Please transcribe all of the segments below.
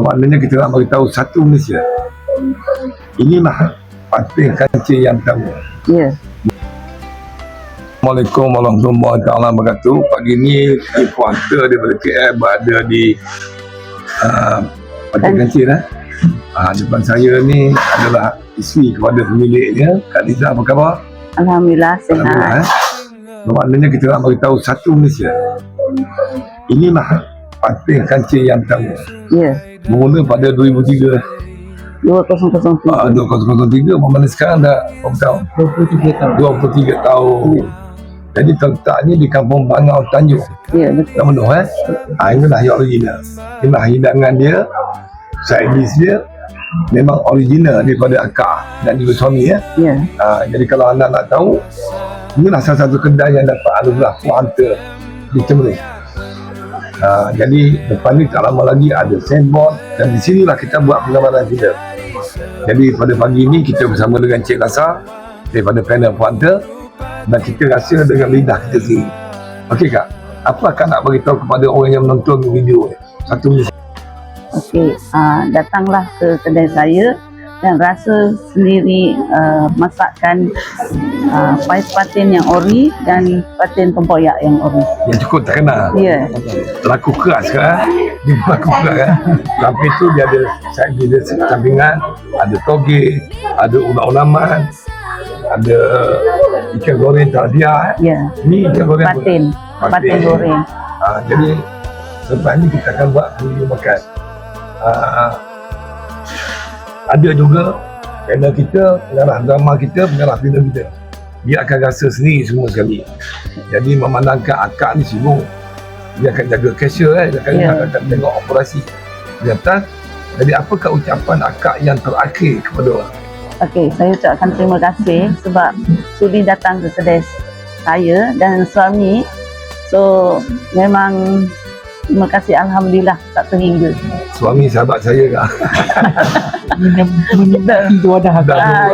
Maknanya kita nak beritahu satu Malaysia. Inilah Patin Kancil yang pertama. Ya. Assalamualaikum warahmatullahi wabarakatuh. Pagi ni reporter daripada KL berada di Patin Kancil depan saya ni adalah isteri kepada pemiliknya, Kak Liza. Apa khabar? Alhamdulillah sihat. Maknanya kita nak beritahu satu Malaysia. Inilah Patin Kancil yang pertama. Ya. Bermula pada 2003. 2003. 2003, mana sekarang dah berapa tahun? 23 tahun. Jadi terletaknya di Kampung Bangau Tanjung. Ya, betul. Tak penuh inilah yang original. Inilah hidangan dia, side dish dia memang original daripada akak dan juga suami Ya. Jadi kalau anda nak tahu, inilah salah satu kedai yang dapat anugerah Puanta di Temerloh. Jadi depan ni tak lama lagi ada signboard dan di sinilah kita buat pengamalan kita. Jadi pada pagi ni kita bersama dengan Cik Lasa daripada panel Puanta dan kita rasa dengan lidah kita sendiri. Okey Kak, apa Kak nak beritahu kepada orang yang menonton video ni? Satu minit. Okey, datanglah ke kedai saya dan rasa sendiri masakan patin yang ori dan patin tempoyak yang ori. Yang cukup terkenal. Ya. Laku keras kan? Dia laku keras kan? Tapi tu dia ada side dish sampingan, ada toge, ada ulam-ulaman, ada ikan goreng talbia. Ya. Ni ikan goreng patin goreng. Jadi selepas ni kita akan buat video makan. Ada juga panel kita, pengarah drama kita, pengarah filem kita. Dia akan rasa sendiri semua sekali. Jadi memandangkan akak ni sibuk, dia akan jaga cashier dia akan tengok operasi di atas. Jadi apakah ucapan akak yang terakhir kepada orang? Okey, saya ucapkan terima kasih sebab sudi datang ke kedai saya dan suami. So memang terima kasih, alhamdulillah tak terhingga. Suami sahabat saya Kak. Itu ada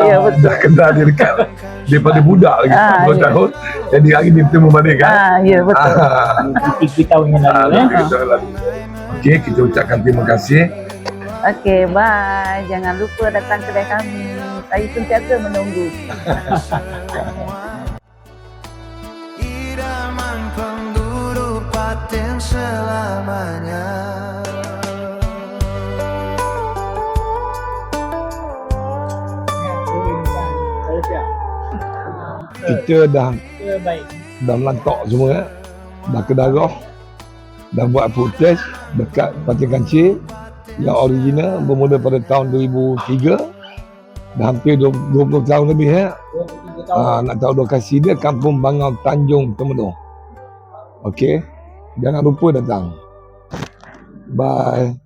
ya, betul. Dah kenal dia dekat daripada budak lagi 2 ya. tahun. Jadi hari ni bertemu balik kan. Ya, betul. 3 tahun yang lalu. 3 tahun lalu. Okey, kita ucapkan terima kasih. Okey, bye. Jangan lupa datang kedai kami. Saya sentiasa menunggu. Idaman penduduk Patin selamanya. Kita dah melantak semua dah ke darah, dah buat food test dekat Patin Kancil yang original bermula pada tahun 2003, dah hampir 20 tahun lebih nak tahu lokasi dia, Kampung Bangau Tanjung Temerloh. Okey, jangan lupa datang. Bye.